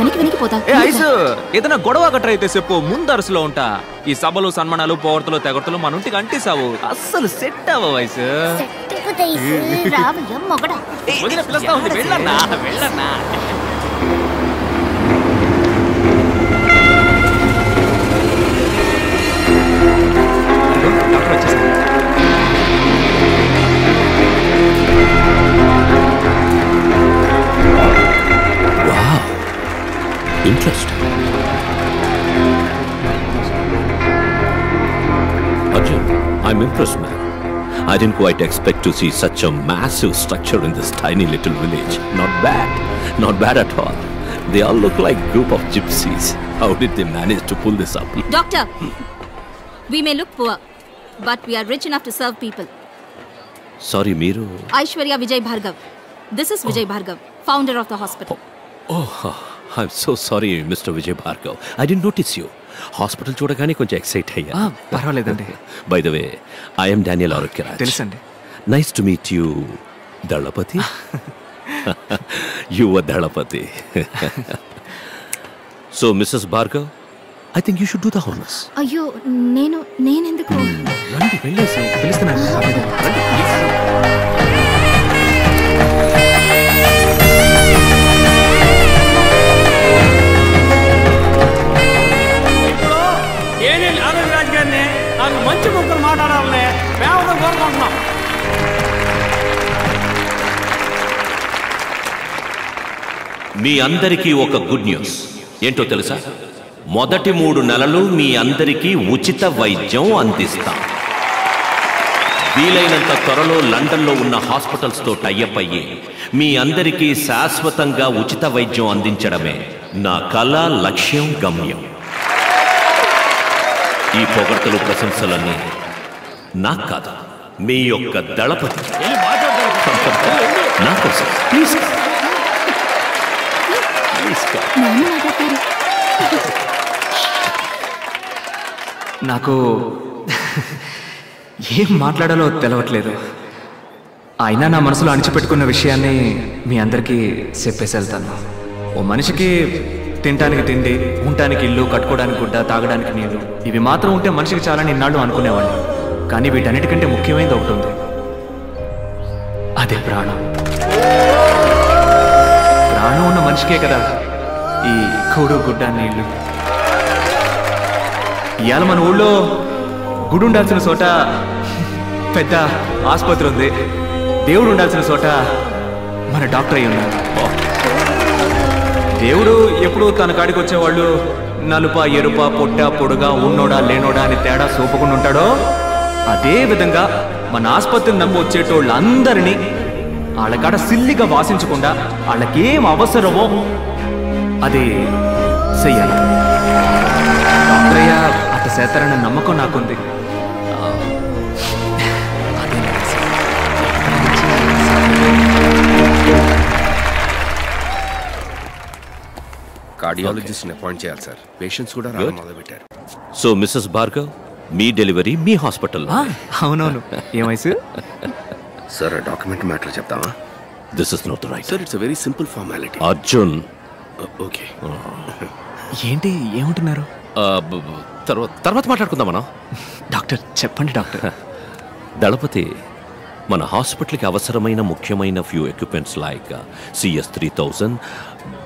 వెనక్కిపోతా. ఏదైనా గొడవ గట్రా అయితే చెప్పు, ముందరసులో ఉంటా. ఈ సభలు సన్మానాలు పోవర్తలు తెగర్తలు మన ఇంటికి అంటిసావు, అస్సలు సెట్ అవ్వ వయసు. పిలుస్తా ఉంది, వెళ్ళన్నా వెళ్ళన్నా. డాక్టర్ వచ్చేసారు. Interesting. Arjun, I'm impressed, man. I didn't quite expect to see such a massive structure in this tiny little village. Not bad. Not bad at all. They all look like a group of gypsies. How did they manage to pull this up? Doctor, we may look poor, but we are rich enough to serve people. Sorry, Meeru. Aishwarya Vijay Bhargav. This is Vijay Bhargav, founder of the hospital. Oh, I'm so sorry, Mr. Vijay Bhargav. I didn't notice you. Hospital చూడగానే కొంచెం excite అయ్యా. పర్వాలేదండి. By the way, I am Daniel Arokyaraj. తెలుసండి. Nice to meet you, Dalapati. You were Dalapati. So, Mrs. Bhargav, I think you should do the honors. అయ్యో, నేనెందుకు? రండి, వెళ్ళేసి పిలుస్తున్నాను. ఆరోగ్యరాజ్ గారిని నాకు మంచి ముక్కలు మాట్లాడాలని మేము కోరుకుంటున్నాం. మీ అందరికీ ఒక గుడ్ న్యూస్. ఏంటో తెలుసా? మొదటి 3 నెలలు మీ అందరికీ ఉచిత వైద్యం అందిస్తాం. వీలైనంత త్వరలో లండన్లో ఉన్న హాస్పిటల్స్తో టైఅప్ అయ్యి మీ అందరికీ శాశ్వతంగా ఉచిత వైద్యం అందించడమే నా కళ, లక్ష్యం, గమ్యం. ఈ పొగడ్తలు, ప్రశంసలన్నీ నాకు కాదు, మీ యొక్క దళపతి నా కోసం. ప్లీజ్ నాకు ఏం మాట్లాడాలో తెలవట్లేదు. అయినా నా మనసులో అణిచిపెట్టుకున్న విషయాన్ని మీ అందరికీ చెప్పేసి వెళ్తాను. ఓ మనిషికి తినడానికి తిండి, ఉండటానికి ఇల్లు, కట్టుకోవడానికి గుడ్డ, తాగడానికి నీళ్లు, ఇవి మాత్రం ఉంటే మనిషికి చాలని ఇన్నాళ్ళు అనుకునేవాడిని. కానీ వీటన్నిటికంటే ముఖ్యమైనది ఒకటి ఉంది, అదే ప్రాణం. ప్రాణం ఉన్న మనిషికే కదా ఈ కూడు, గుడ్డ, నీళ్లు. ఇవాళ మన ఊళ్ళో గుడి ఉండాల్సిన చోట పెద్ద ఆసుపత్రి ఉంది, దేవుడు ఉండాల్సిన చోట మన డాక్టర్ అయి ఉన్నారు. దేవుడు ఎప్పుడు తన కాడికి వచ్చేవాళ్ళు నలుప, ఎరుప, పొట్ట, పొడుగా, ఉన్నోడా లేనోడా అని తేడా చూపకుండా ఉంటాడో, అదే విధంగా మన ఆసుపత్రిని నమ్మి వచ్చేటోళ్ళందరినీ వాళ్ళ కాడ సిల్లిగా వాసించకుండా వాళ్ళకేం అవసరమో అది చెయ్యాలి. డాక్టరయ్య అట్ట చేస్తారన్న నమ్మకం నాకుంది. కార్డియాలజిస్ట్ని అపాయింట్ చేయాలి సార్. పేషెంట్స్ కూడా రావడం మొదలుపెట్టారు. సో మిస్సెస్ భార్గవ్, మీ డెలివరీ మీ హాస్పిటల్లో. అవునవును. ఏమైసు సార్, డాక్యుమెంట్ మ్యాటర్ చెప్తావా? This is not right sir, it's very simple formality. Arjun, okay. ఏంటి ఏమంటున్నారు? తర్వాత మాట్లాడుకుందాం మనం. డాక్టర్ చెప్పండి. డాక్టర్ దళపతి, మన హాస్పిటల్కి అవసరమైన ముఖ్యమైన few equipments like CS3000,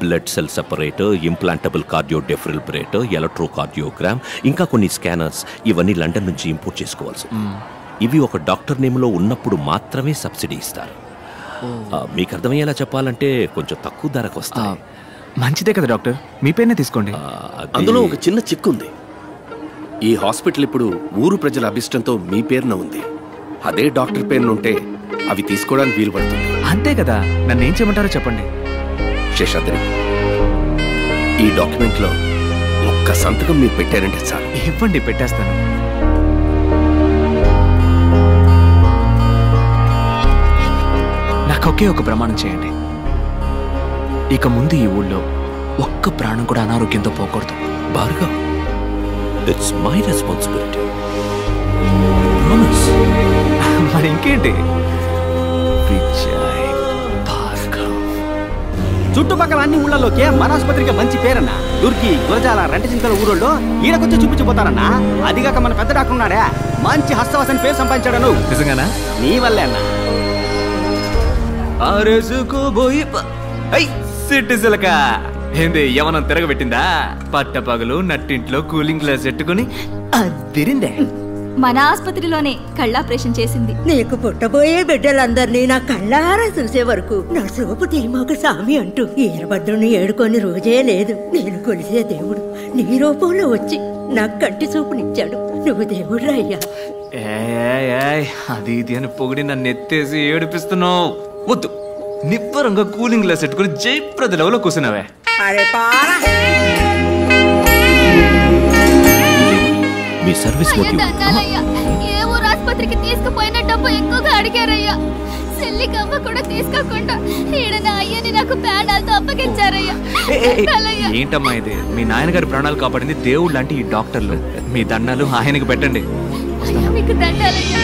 blood cell separator, implantable cardio defibrillator, electrocardiogram, ఇంకా కొన్ని స్కానర్స్, ఇవన్నీ లండన్ నుంచి ఇంపోర్ట్ చేసుకోవాల్సి. ఇవి ఒక డాక్టర్ నేమ్లో ఉన్నప్పుడు మాత్రమే సబ్సిడీ ఇస్తారు. మీకు అర్థమయ్యేలా చెప్పాలంటే కొంచెం తక్కువ ధరకు వస్తాయి. మంచిదే కదా డాక్టర్, మీ పేరునే తీసుకోండి. అందులో ఒక చిన్న చిక్కు ఉంది. ఈ హాస్పిటల్ ఇప్పుడు ఊరు ప్రజల అభిష్టంతో మీ పేరున ఉంది. అదే డాక్టర్ పేరున ఉంటే అవి తీసుకోవడానికి వీలు పడుతుంది. అంతే కదా, నన్ను ఏం చేయమంటారో చెప్పండి. శేషాద్రి, ఈ డాక్యుమెంట్లో ఒక్క సంతకం మీరు పెట్టారంటే చాలు. ఇవ్వండి, పెట్టేస్తాను. నాకు ఒకే ఒక ప్రమాణం చేయండి. ఇక ముందు ఈ ఊళ్ళో ఒక్క ప్రాణం కూడా అనారోగ్యంతో పోకూడదు. Bhargav, it's my responsibility. మరి ఇంకేంటి? విజయ్ భార్గవ్. చుట్టుపక్కల అన్ని ఊళ్ళలోకే మన ఆసుపత్రికి మంచి పేరన్నా. దుర్గి, గురజాల, రెంటచింతల ఊరోళ్ళు ఈడకొచ్చి చూపించిపోతారన్నా. అదిగాక మన పెద్ద డాక్టర్ ఉన్నాడే, మంచి హస్తవాసని పేరు సంపాదించాడు. నిజంగానా? నీ వల్లే అన్నా. సిటిజలక ఏంది యవనం తిరగబెట్టిందా? పట్టపగలు నట్టింట్లో కూలింగ్ గ్లాస్ పెట్టుకుని అదిరిందే. మన ఆసుపత్రిలోనే కళ్ళాపరేషన్ చేసింది. నీకు పుట్టబోయే బిడ్డలందరినీ నా కళ్ళారా చూసే వరకు నా సోపు తీమాక సామి అంటూ ఈరభద్రుని ఏడుకొని రోజే లేదు. నేను కొలిసే దేవుడు నీ రూపంలో వచ్చి నాకు కంటి చూపునిచ్చాడు. నువ్వు దేవుడు అయ్యా. అది ఇది అని పొగిడి నన్ను ఎత్తేసి ఏడిపిస్తున్నావు. వద్దు, నిబ్బరంగా కూలింగ్ గ్లాస్ పెట్టుకుని జయప్రద లెవెల్లో కూర్చున్నావే. అరే పారా మీ సర్వీస్ ఏ ఊరు ఆసుపత్రికి తీసుకుపోయిన డబ్బు ఎక్కువగా అడిగారయ్యా. చెల్లికమ్మ కూడా తీసుకోకుండా ఈడన అయ్యని నాకు ప్రాణాలతో అప్పగించారయ్యా. ఏంటమ్మా ఇది? మీ నాయనగారి ప్రాణాలు కాపాడింది దేవుడు లాంటి ఈ డాక్టర్లు. మీ దండాలు ఆయనకి పెట్టండి. మీకు దండాలయ్యా.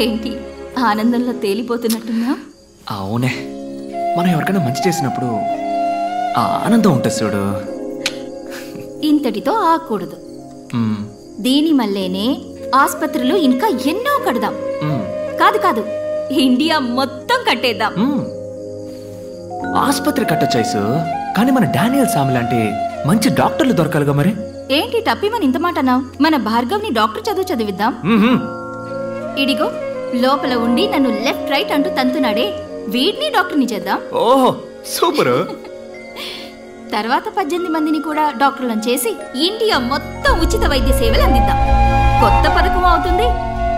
ఏంటి ఆనందంలో తేలిపోతున్నట్టున్నా? అవునే, మనం ఎవరికైనా మంచి చేసినప్పుడు ఆ ఆనందం ఉంటుంది చూడు. ఇంతటితో ఆకూడదు. దీని మల్లేనే ఆసుపత్రులు ఇంకా ఎన్నో కడదాం. కాదు కాదు, ఇండియా మొత్తం కట్టేద్దాం. ఆసుపత్రి కట్టొచ్చాయిసు, కానీ మన డానియల్ సామి లాంటి మంచి డాక్టర్లు దొరకాలిగా. మరి ఏంటి టప్పిమని ఇంత మాట అన్నావు? మన భార్గవ్ని డాక్టర్ చదువు చదివిద్దాం. ఇడిగో లోపల ఉండి నన్ను లెఫ్ట్ రైట్ అంటూ తంతున్నాడే, వీడిని డాక్టర్ని చేద్దాం. ఓహో సూపర్. తర్వాత 18 మందిని కూడా డాక్టర్లను చేసి ఇండియా మొత్తం ఉచిత వైద్య సేవలు అందిద్దాం. కొత్త పథకం అవుతుంది.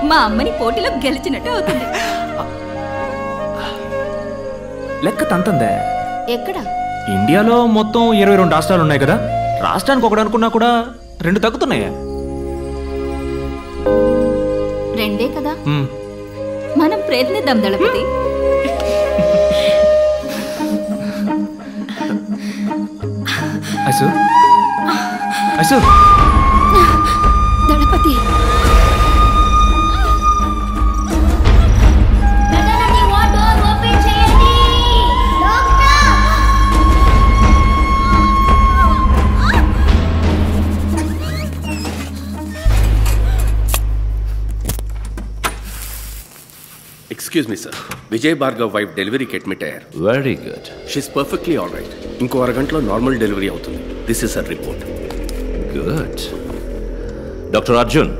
మా అమ్మని పోటీలో గెలిచినట్టు అవుతుంది. లెక్క తంతందే. ఎక్కడ? ఇండియాలో మొత్తం 22 రాష్ట్రాలు ఉన్నాయి కదా. రాష్ట్రానికి ఒకటి అనుకున్నా కూడా 2 తగ్గుతున్నాయా? 2 కదా. మనం ప్రయత్నిద్దాం దళపతి. ఐసు ఐసు Dalapathi excuse me sir, Vijay Bhargav wife డెలివరీకి అడ్మిట్ అయ్యారు. Very good. She's perfectly all right. ఇంకో అరగంటలో నార్మల్ డెలివరీ అవుతుంది. This is her report. Good. Doctor Arjun,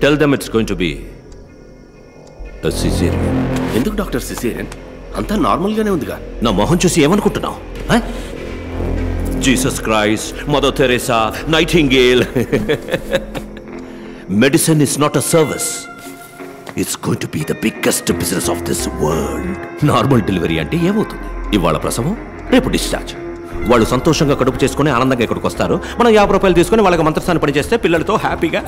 tell them it's going to be a cesarean. ఎందుకు డాక్టర్ సిసేరియన్? అంతా నార్మల్గానే ఉందిగా. నా మొహం చూసి ఏమనుకుంటున్నావు? Jesus Christ, Mother Teresa, Nightingale. Medicine is not a service. It's going to be the biggest business of this world. Normal delivery అంటే ఏమవుతుంది? ఇవాళ ప్రసవం, రేపు డిశ్చార్జ్. వాళ్ళు సంతోషంగా కడుపు చేసుకుని ఆనందంగా ఇక్కడికి వస్తారు. మనం 50 రూపాయలు తీసుకుని వాళ్ళకి మంత్రస్థానం పని చేస్తే పిల్లలతో హ్యాపీగా.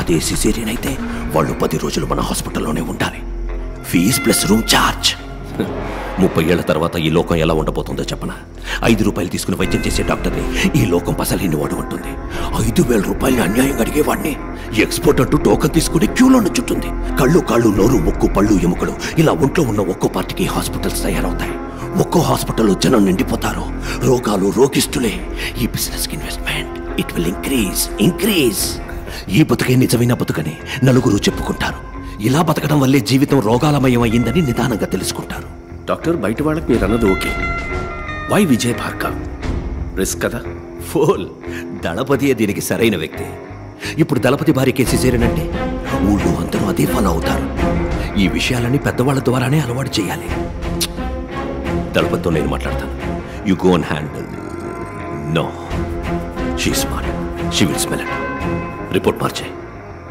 అదే సిజేరియన్ అయితే వాళ్ళు 10 రోజులు మన హాస్పిటల్లోనే ఉండాలి. Fees plus room charge. 30 ఏళ్ల తర్వాత ఈ లోకం ఎలా ఉండబోతుందో చెప్పనా? 5 రూపాయలు తీసుకుని వైద్యం చేసే డాక్టర్ని ఈ లోకం పసలేని వాడు ఉంటుంది. 5,000 రూపాయలని అన్యాయంగా అడిగేవాడిని ఎక్స్పోర్ట్ అంటూ టోకన్ తీసుకుని క్యూలో నుంచుంటుంది. కళ్ళు, కాళ్ళు, నోరు, ముక్కు, పళ్ళు, ఎముకలు ఇలా ఒంట్లో ఉన్న ఒక్కో పార్టీకి హాస్పిటల్స్ తయారవుతాయి. ఒక్కో హాస్పిటల్లో జనం నిండిపోతారు. రోగాలు, రోగిస్తులే. ఈ business investment it will increase. ఈ బతుకే నిజమైన బతుకని నలుగురు చెప్పుకుంటారు. ఇలా బతకడం వల్లే జీవితం రోగాలమయం అయ్యిందని నిదానంగా తెలుసుకుంటారు. డాక్టర్, బయట వాళ్ళకి మీరు అన్నది okay. Why Vijay Bhargav? Risk కదా. ఫోల్. దళపతియే దీనికి సరైన వ్యక్తి. ఇప్పుడు దళపతి భార్యకి సిజేరియన్ ఊళ్ళో అందరూ అదే ఫాలో అవుతారు. ఈ విషయాలని పెద్దవాళ్ళ ద్వారానే అలవాటు చేయాలి. దళపతితో నేను మాట్లాడతాను. You go and handle. No, she smart. She will smell it. Report మార్చే.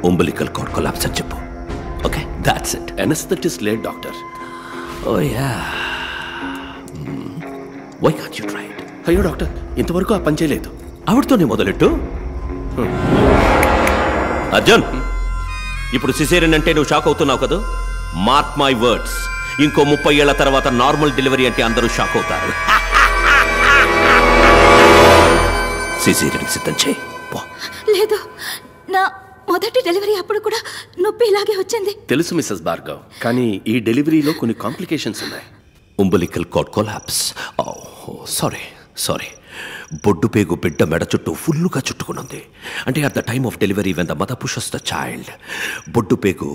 umbilical cord collapse అని చెప్పు. Okay, that's it. Anaesthetist late doctor. Oh yeah. Why can't you try it? అయ్యో డాక్టర్, ఇంతవరకు ఆ పని చేయలేదు. ఆవిడతోనే మొదలెట్టు. అర్జున్, ఇప్పుడు సిజేరియన్ అంటే నువ్వు షాక్ అవుతున్నావు కదా? మార్క్ మై వర్డ్స్, ఇంకో 30 ఏళ్ల తర్వాత నార్మల్ డెలివరీ అంటే అందరూ షాక్ అవుతారు. సిజేరియన్ సిద్ధం చేయి. లేదు, నా మొదటి డెలివరీ అప్పుడు కూడా నొప్పి ఇలాగే వచ్చింది. తెలుసు మిస్సెస్ భార్గవ్, కానీ ఈ డెలివరీలో కొన్ని కాంప్లికేషన్స్ ఉన్నాయి. umbilical cord collapse. సారీ బొడ్డు పేగు బిడ్డ మెడ చుట్టూ ఫుల్లుగా చుట్టుకునుంది. అంటే at the time of delivery when the mother pushes the child, బొడ్డు పేగు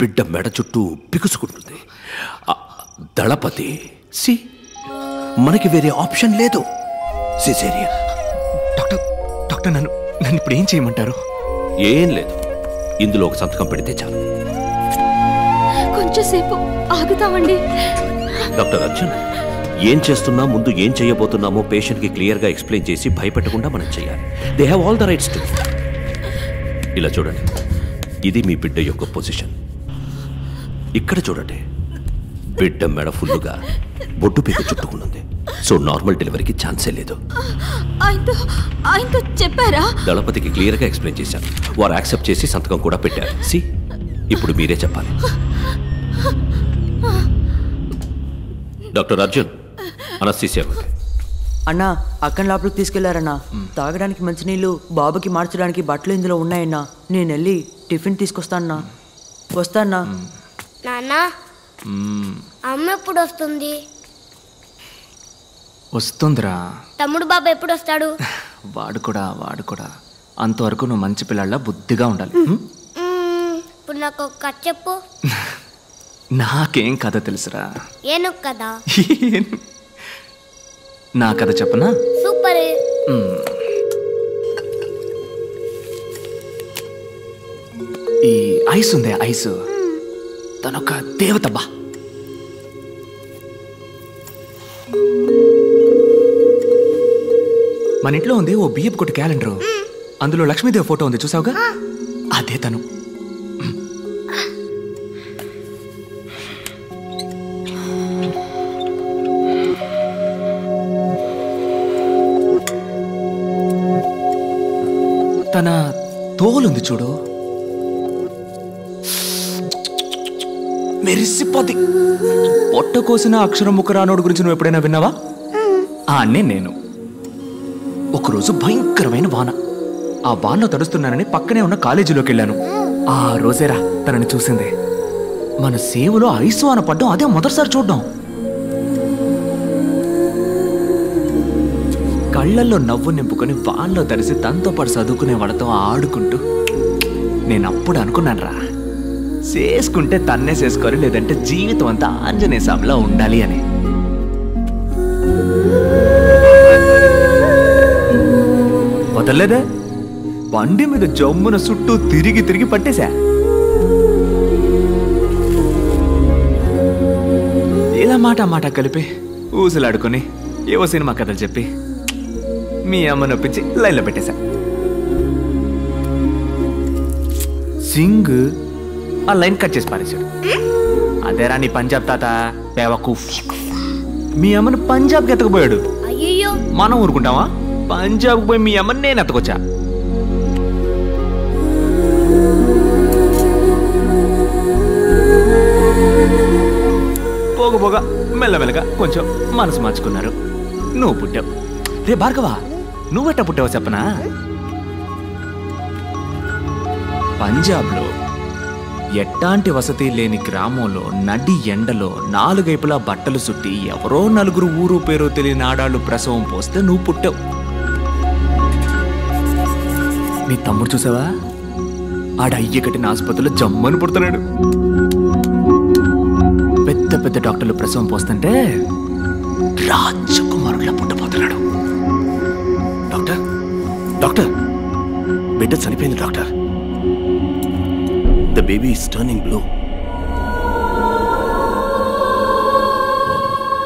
బిడ్డ మెడ చుట్టూ బిగుసుకుంటుంది. దళపతి సి, మనకి వేరే ఆప్షన్ లేదు, సిజేరియన్. డాక్టర్ నన్ను ఇప్పుడు ఏం చేయమంటారు? ఏం లేదు, ఇందులో ఒక సంతకం పెడితే చాలు. కొంచెంసేపు ఆగుతామండి. డాక్టర్ అర్జున్, ఏం చేస్తున్నా ముందు ఏం చేయబోతున్నామో పేషెంట్కి క్లియర్గా ఎక్స్ప్లెయిన్ చేసి భయపెట్టకుండా మనం చేయాలి. They have all the rights to. ఇలా చూడండి, ఇది మీ బిడ్డ యొక్క పొజిషన్. ఇక్కడ చూడండి, బిడ్డ మెడ ఫుల్లుగా బొడ్డు పీక చుట్టుకున్నది. సో నార్మల్ డెలివరీకి ఛాన్సే లేదు. ఆయనతో చెప్పారా? దళపతికి క్లియర్గా ఎక్స్ప్లెయిన్ చేశాను. వారు యాక్సెప్ట్ చేసి సంతకం కూడా పెట్టారు. సి, ఇప్పుడు మీరే చెప్పాలి. డాక్టర్ అర్జున్, అనస్థీసియా అన్నా, అక్కని లోపలికి తీసుకెళ్లారన్నా. తాగడానికి మంచినీళ్ళు, బాబుకి మార్చడానికి బట్టలు ఇందులో ఉన్నాయన్నా. నేను వెళ్ళి టిఫిన్ తీసుకొస్తానన్నా. వస్తానా? నాన్న, అమ్మ ఎప్పుడు వస్తుంది? వస్తుందిరా. తమ్ముడు బాబు ఎప్పుడు వస్తాడు? వాడు కూడా అంతవరకు నువ్వు మంచి పిల్లల్లా బుద్ధిగా ఉండాలి. ఇప్పుడు నాకు ఒక కథ చెప్పు. నాకేం కథ తెలుసురా? ఏను కదా? నా కథ చెప్పనా? సూపర్. ఈ ఐస్ ఉందే, ఐస్ తనొక దేవత బా. మన ఇంట్లో ఉంది ఓ బియ్యపు కొట్టు క్యాలెండర్. అందులో లక్ష్మీదేవి ఫోటో ఉంది, చూసావుగా? అదే తను. తన తోలుంది చూడు, మెరిసిపోద్ది. పొట్ట కోసిన అక్షరం ముఖరానోడు గురించి నువ్వు ఎప్పుడైనా విన్నావా? నేను ఒకరోజు భయంకరమైన వాన. ఆ వానలో తడుస్తున్నానని పక్కనే ఉన్న కాలేజీలోకి వెళ్ళాను. ఆ రోజేరా తనని చూసింది. మన సేవలో ఐసు వాన పడ్డం అదే మొదటిసారి చూడ్డం. కళ్ళల్లో నవ్వు నింపుకొని వానలో తడిసి తనతో పాటు చదువుకునే వాళ్ళతో ఆడుకుంటూ నేను అప్పుడు అనుకున్నాను రా, చేసుకుంటే తన్నే చేసుకోవాలి, లేదంటే జీవితం అంతా ఆంజనేయ స్వామిలా ఉండాలి అని. వదలలేదే, బండి మీద జమ్మున చుట్టూ తిరిగి పట్టేశా. ఇలా మాట కలిపి ఊసులాడుకొని ఏవో సినిమా కథలు చెప్పి మీ అమ్మ నొప్పించి లైన్లో పెట్టేశా. సింగ్ ఆ లైన్ కట్ చేసి పారేశాడు. అదేరా నీ పంజాబ్ తాత బేవకూఫ్. మీ అమ్మను పంజాబ్కి ఎత్తకపోయాడు. మనం ఊరుకుంటావా? పంజాబ్కి పోయి మీ అమ్మని నేను ఎత్తకొచ్చా. పోగ మెల్లమెల్లగా కొంచెం మనసు మార్చుకున్నారు. నువ్వు పుట్టావు. రే భార్గవా, నువ్వెట్ట పుట్టావో చెప్పనా? పంజాబ్లో ఎట్టాంటి వసతి లేని గ్రామంలో నడి ఎండలో 4 వైపులా బట్టలు చుట్టి ఎవరో 4 ఊరు పేరో తెలియని ఆడాళ్ళు ప్రసవం పోస్తే నువ్వు పుట్టావు. నీ తమ్ముడు చూసావా? ఆడ అయ్య కట్టిన ఆసుపత్రిలో జమ్మని పుడుతున్నాడు. పెద్ద డాక్టర్లు ప్రసవం పోస్తుంటే రాజకుమారులా పుట్టబోతున్నాడు. డాక్టర్, బిడ్డ చనిపోయింది doctor. The baby is turning blue.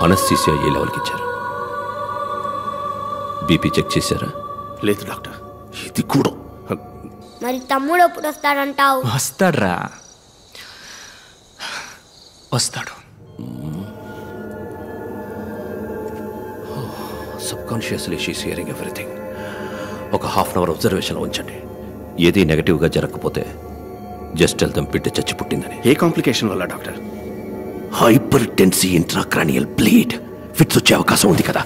Anaesthesia ఏ లెవెల్కి ఇచ్చారు? బీపీ చెక్ చేశారా? లేదు డాక్టర్. ఇది కూడా. మరి తమ్ముడు ఎప్పుడు వస్తాడంటావు? వస్తాడు. Subconsciously she's hearing everything. ఒక ½ అవర్ అబ్జర్వేషన్లో ఉంచండి. ఏది నెగటివ్గా జరగకపోతే జస్ట్ వెళ్తాం బిడ్డ చచ్చి పుట్టిందని. ఏ కాంప్లికేషన్ వల్ల doctor? Hyper Tennessee intracranial bleed. Fits వచ్చే అవకాశం ఉంది కదా.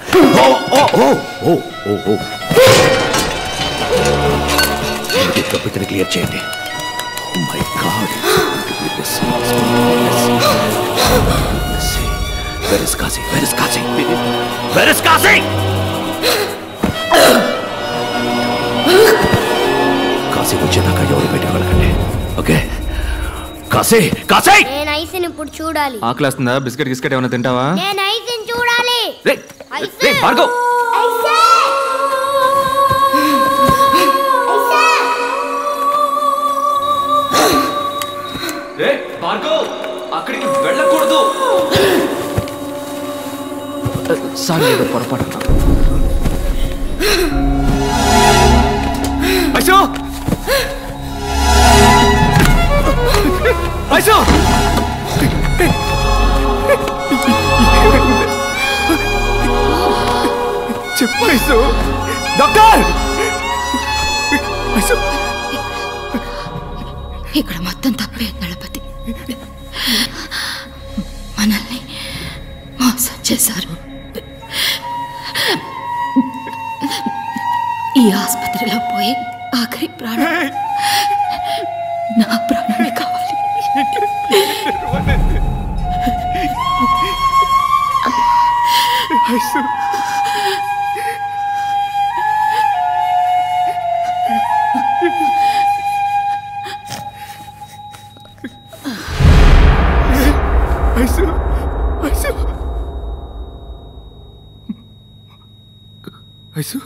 బిడ్డని క్లియర్ చేయండి. Oh my God. Where is Kazi? Where is Kazi? Where is Kazi? Kashi వచ్చేదాకా ఎవరు బయటకు వెళ్ళకండి. ఓకే కాశీ కాశీ నేను ఐస్ని ఇప్పుడు చూడాలి. ఆకలేస్తుందా? బిస్కెట్ గిస్కెట్ ఏమైనా తింటావా? నేను ఐస్ని చూడాలి. భార్గవ్ భార్గవ్ అక్కడికి వెళ్ళకూడదు. సారీ ఏదో పొరపాటు. ఐసు ఐసు చెప్పు ఐసు. డాక్టర్ ఐసు ఇక్కడ మొత్తం తప్పే దళపతి. మనల్ని మోసం చేశారు. ఈ ఆసుపత్రిలో పోయి ఆఖరి ప్రాణం నా ప్రాణమే కావాలి. ఐసు ఐసు ఐసు ఐసు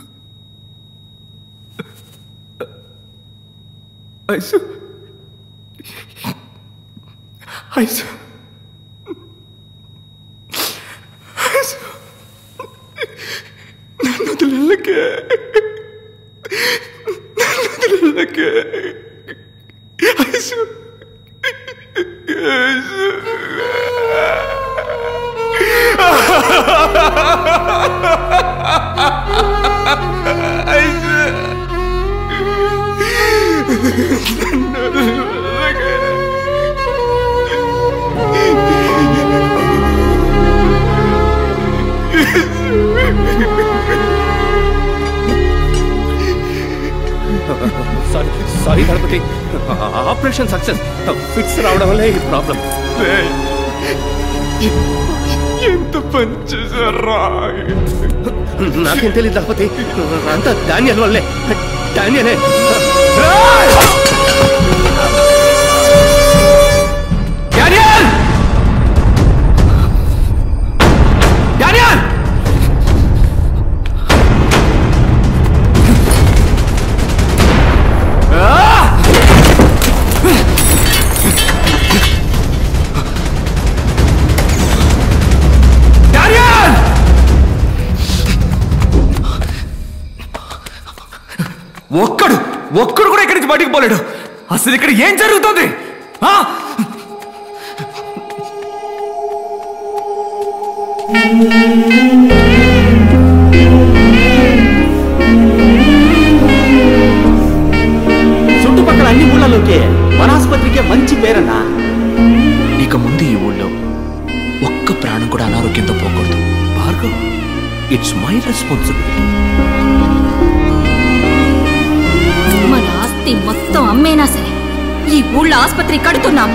ఐసు ఐసు ఐసు నన్ను వదిలేకే ఐసు ఐసు sorry Ganapathi, operation success. Fits రావడం వల్లే ఈ ప్రాబ్లం. ఎంత పని చేశారా? నాకేం తెలియదు గణపతి, అంతా డానియల్ వల్లే. డానియలే. డానియల్ డానియల్ ఒక్కడు కూడా ఇక్కడి నుంచి బయటికి పోలేడు. అసలు ఇక్కడ ఏం జరుగుతుంది? చుట్టుపక్కల అన్ని ఊళ్ళలోకి మన ఆసుపత్రికే మంచి పేరన్నా. ఇక ముందు ఈ ఊళ్ళో ఒక్క ప్రాణం కూడా అనారోగ్యంతో పోకూడదు. Bhargav, it's my responsibility. మన ఆస్తి మొత్తం అమ్మేనా సరే ఈ ఊళ్ళో ఆసుపత్రి కడుతున్నాం.